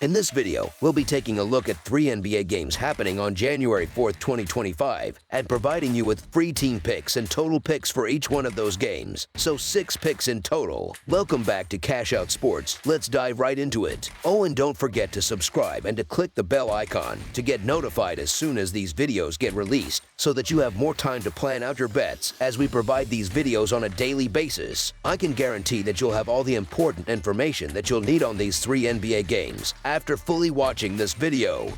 In this video, we'll be taking a look at 3 NBA games happening on January 4th, 2025, and providing you with free team picks and total picks for each one of those games, so 6 picks in total. Welcome back to Cash Out Sports. Let's dive right into it. Oh, and don't forget to subscribe and to click the bell icon to get notified as soon as these videos get released, so that you have more time to plan out your bets as we provide these videos on a daily basis. I can guarantee that you'll have all the important information that you'll need on these 3 NBA games after fully watching this video.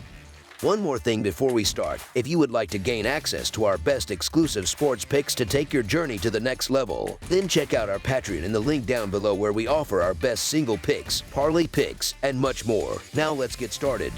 One more thing before we start: if you would like to gain access to our best exclusive sports picks to take your journey to the next level, then check out our Patreon in the link down below, where we offer our best single picks, parlay picks, and much more. Now let's get started.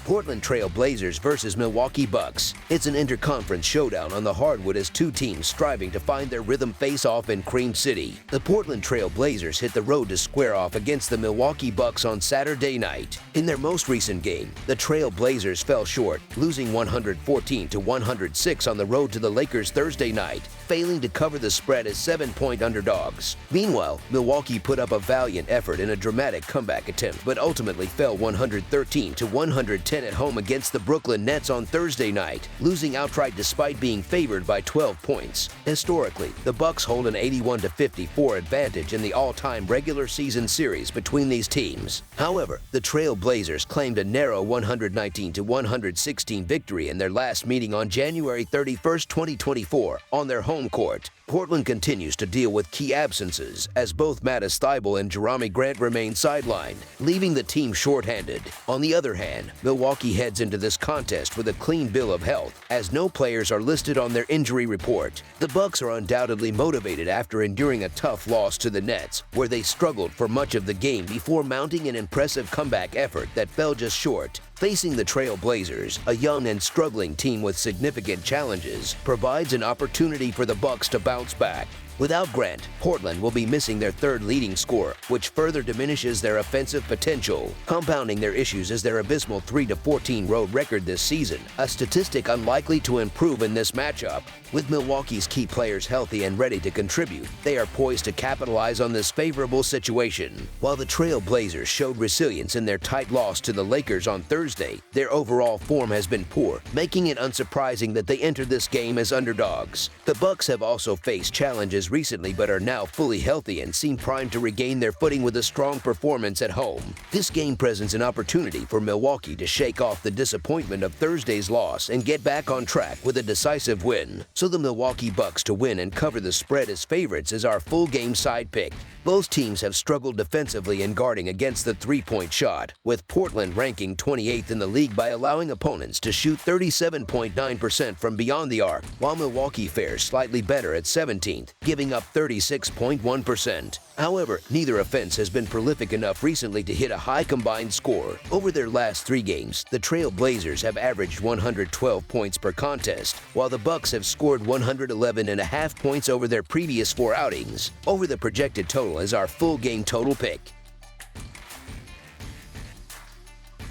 Portland Trail Blazers versus Milwaukee Bucks. It's an interconference showdown on the hardwood as two teams striving to find their rhythm face-off in Cream City. The Portland Trail Blazers hit the road to square off against the Milwaukee Bucks on Saturday night. In their most recent game, the Trail Blazers fell short, losing 114-106 on the road to the Lakers Thursday night, failing to cover the spread as 7-point underdogs. Meanwhile, Milwaukee put up a valiant effort in a dramatic comeback attempt, but ultimately fell 113-110 at home against the Brooklyn Nets on Thursday night, losing outright despite being favored by 12 points. Historically, the Bucks hold an 81-54 advantage in the all-time regular season series between these teams. However, the Trail Blazers claimed a narrow 119-116 victory in their last meeting on January 31, 2024, on their home court. Portland continues to deal with key absences, as both Mattis Thybulle and Jerami Grant remain sidelined, leaving the team shorthanded. On the other hand, Milwaukee heads into this contest with a clean bill of health, as no players are listed on their injury report. The Bucks are undoubtedly motivated after enduring a tough loss to the Nets, where they struggled for much of the game before mounting an impressive comeback effort that fell just short. Facing the Trail Blazers, a young and struggling team with significant challenges, provides an opportunity for the Bucks to bounce back. Without Grant, Portland will be missing their third leading scorer, which further diminishes their offensive potential. Compounding their issues is their abysmal 3-14 road record this season, a statistic unlikely to improve in this matchup. With Milwaukee's key players healthy and ready to contribute, they are poised to capitalize on this favorable situation. While the Trail Blazers showed resilience in their tight loss to the Lakers on Thursday, their overall form has been poor, making it unsurprising that they entered this game as underdogs. The Bucks have also faced challenges recently, but are now fully healthy and seem primed to regain their footing with a strong performance at home. This game presents an opportunity for Milwaukee to shake off the disappointment of Thursday's loss and get back on track with a decisive win. So the Milwaukee Bucks to win and cover the spread as favorites is our full game side pick. Both teams have struggled defensively in guarding against the three-point shot, with Portland ranking 28th in the league by allowing opponents to shoot 37.9% from beyond the arc, while Milwaukee fares slightly better at 17th, giving up 36.1%. However, neither offense has been prolific enough recently to hit a high combined score. Over their last 3 games, the Trail Blazers have averaged 112 points per contest, while the Bucks have scored 111.5 points over their previous 4 outings. Over the projected total is our full game total pick.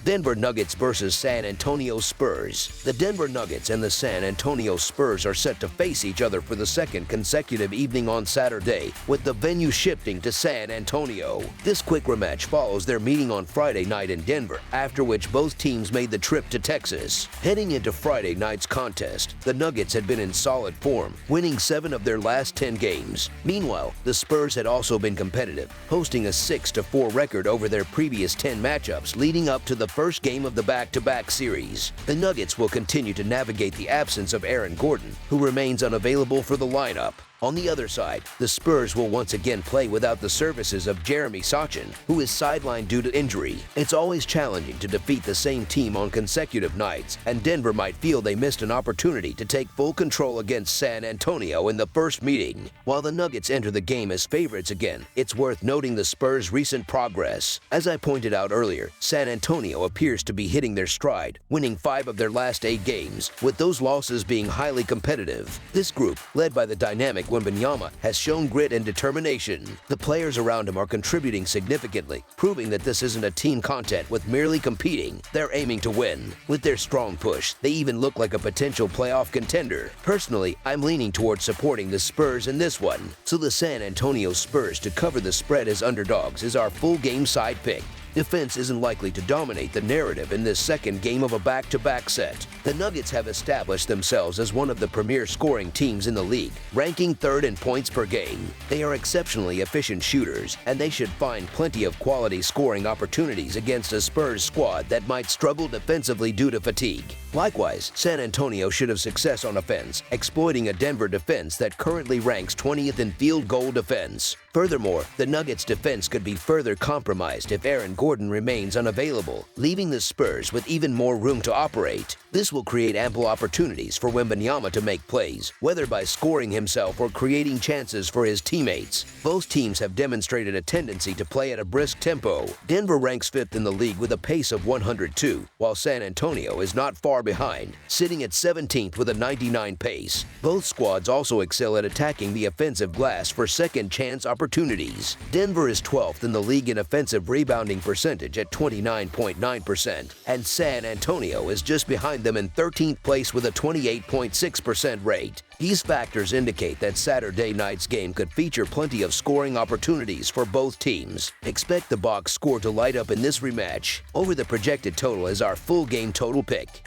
Denver Nuggets versus San Antonio Spurs. The Denver Nuggets and the San Antonio Spurs are set to face each other for the second consecutive evening on Saturday, with the venue shifting to San Antonio. This quick rematch follows their meeting on Friday night in Denver, after which both teams made the trip to Texas. Heading into Friday night's contest, the Nuggets had been in solid form, winning 7 of their last 10 games. Meanwhile, the Spurs had also been competitive, posting a 6-4 record over their previous 10 matchups leading up to the first game of the back-to-back series. The Nuggets will continue to navigate the absence of Aaron Gordon, who remains unavailable for the lineup. On the other side, the Spurs will once again play without the services of Jeremy Sochan, who is sidelined due to injury. It's always challenging to defeat the same team on consecutive nights, and Denver might feel they missed an opportunity to take full control against San Antonio in the first meeting. While the Nuggets enter the game as favorites again, it's worth noting the Spurs' recent progress. As I pointed out earlier, San Antonio appears to be hitting their stride, winning 5 of their last 8 games, with those losses being highly competitive. This group, led by the dynamic Wembanyama, has shown grit and determination. The players around him are contributing significantly, proving that this isn't a team content with merely competing. They're aiming to win. With their strong push, they even look like a potential playoff contender. Personally, I'm leaning towards supporting the Spurs in this one, so the San Antonio Spurs to cover the spread as underdogs is our full game side pick. Defense isn't likely to dominate the narrative in this second game of a back-to-back set. The Nuggets have established themselves as one of the premier scoring teams in the league, ranking third in points per game. They are exceptionally efficient shooters, and they should find plenty of quality scoring opportunities against a Spurs squad that might struggle defensively due to fatigue. Likewise, San Antonio should have success on offense, exploiting a Denver defense that currently ranks 20th in field goal defense. Furthermore, the Nuggets' defense could be further compromised if Aaron Gordon remains unavailable, leaving the Spurs with even more room to operate. This will create ample opportunities for Wembanyama to make plays, whether by scoring himself or creating chances for his teammates. Both teams have demonstrated a tendency to play at a brisk tempo. Denver ranks 5th in the league with a pace of 102, while San Antonio is not far behind, sitting at 17th with a 99 pace. Both squads also excel at attacking the offensive glass for second-chance opportunities. Denver is 12th in the league in offensive rebounding percentage at 29.9%, and San Antonio is just behind them in 13th place with a 28.6% rate. These factors indicate that Saturday night's game could feature plenty of scoring opportunities for both teams. Expect the box score to light up in this rematch. Over the projected total is our full game total pick.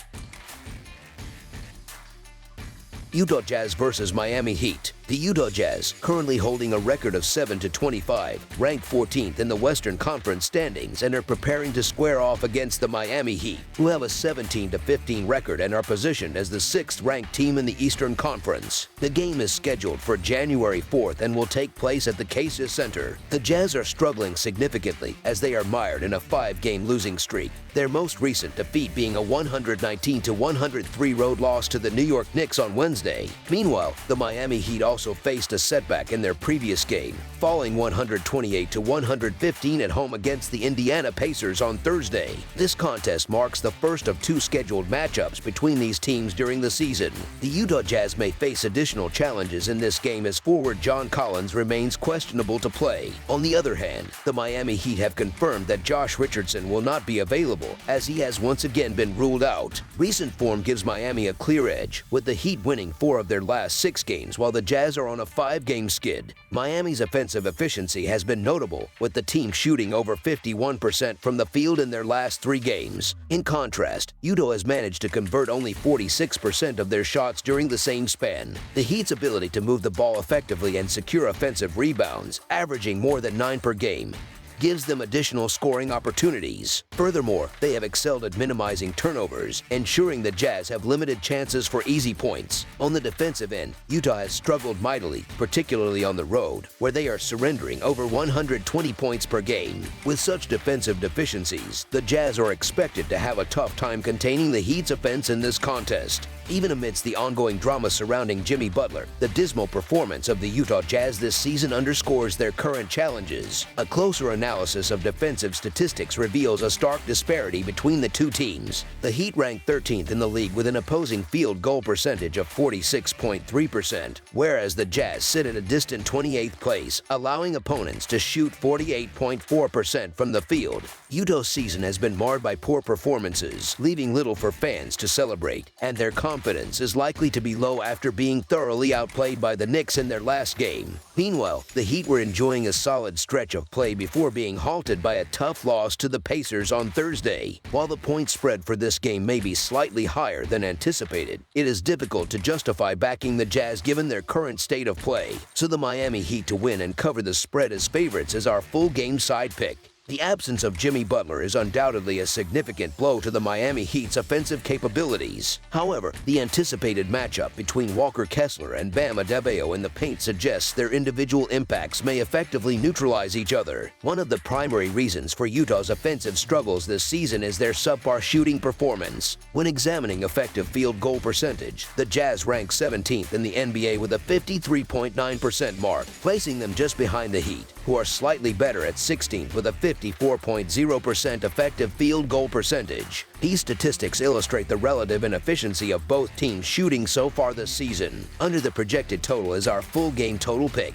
Utah Jazz versus Miami Heat. The Utah Jazz, currently holding a record of 7-25, rank 14th in the Western Conference standings and are preparing to square off against the Miami Heat, who have a 17-15 record and are positioned as the 6th-ranked team in the Eastern Conference. The game is scheduled for January 4th and will take place at the Cases Center. The Jazz are struggling significantly as they are mired in a 5-game losing streak, their most recent defeat being a 119-103 road loss to the New York Knicks on Wednesday. Meanwhile, the Miami Heat also faced a setback in their previous game, falling 128-115 at home against the Indiana Pacers on Thursday. This contest marks the first of 2 scheduled matchups between these teams during the season. The Utah Jazz may face additional challenges in this game as forward John Collins remains questionable to play. On the other hand, the Miami Heat have confirmed that Josh Richardson will not be available, as he has once again been ruled out. Recent form gives Miami a clear edge, with the Heat winning 4 of their last 6 games while the Jazz are on a 5-game skid. Miami's offensive efficiency has been notable, with the team shooting over 51% from the field in their last 3 games. In contrast, Utah has managed to convert only 46% of their shots during the same span. The Heat's ability to move the ball effectively and secure offensive rebounds, averaging more than 9 per game, gives them additional scoring opportunities. Furthermore, they have excelled at minimizing turnovers, ensuring the Jazz have limited chances for easy points. On the defensive end, Utah has struggled mightily, particularly on the road, where they are surrendering over 120 points per game. With such defensive deficiencies, the Jazz are expected to have a tough time containing the Heat's offense in this contest. Even amidst the ongoing drama surrounding Jimmy Butler, the dismal performance of the Utah Jazz this season underscores their current challenges. A closer analysis of defensive statistics reveals a stark disparity between the two teams. The Heat rank 13th in the league with an opposing field goal percentage of 46.3%, whereas the Jazz sit at a distant 28th place, allowing opponents to shoot 48.4% from the field. Utah's season has been marred by poor performances, leaving little for fans to celebrate, and their confidence is likely to be low after being thoroughly outplayed by the Knicks in their last game. Meanwhile, the Heat were enjoying a solid stretch of play before being halted by a tough loss to the Pacers on Thursday. While the point spread for this game may be slightly higher than anticipated, it is difficult to justify backing the Jazz given their current state of play. So the Miami Heat to win and cover the spread as favorites is our full game side pick. The absence of Jimmy Butler is undoubtedly a significant blow to the Miami Heat's offensive capabilities. However, the anticipated matchup between Walker Kessler and Bam Adebayo in the paint suggests their individual impacts may effectively neutralize each other. One of the primary reasons for Utah's offensive struggles this season is their subpar shooting performance. When examining effective field goal percentage, the Jazz rank 17th in the NBA with a 53.9% mark, placing them just behind the Heat, who are slightly better at 16th with a 54.0% effective field goal percentage. These statistics illustrate the relative inefficiency of both teams shooting so far this season. Under the projected total is our full game total pick.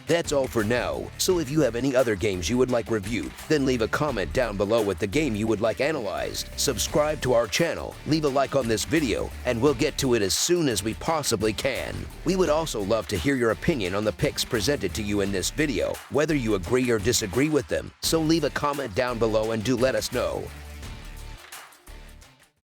That's all for now, so if you have any other games you would like reviewed, then leave a comment down below with the game you would like analyzed. Subscribe to our channel, leave a like on this video, and we'll get to it as soon as we possibly can. We would also love to hear your opinion on the picks presented to you in this video, whether you agree or disagree with them, so leave a comment down below and do let us know.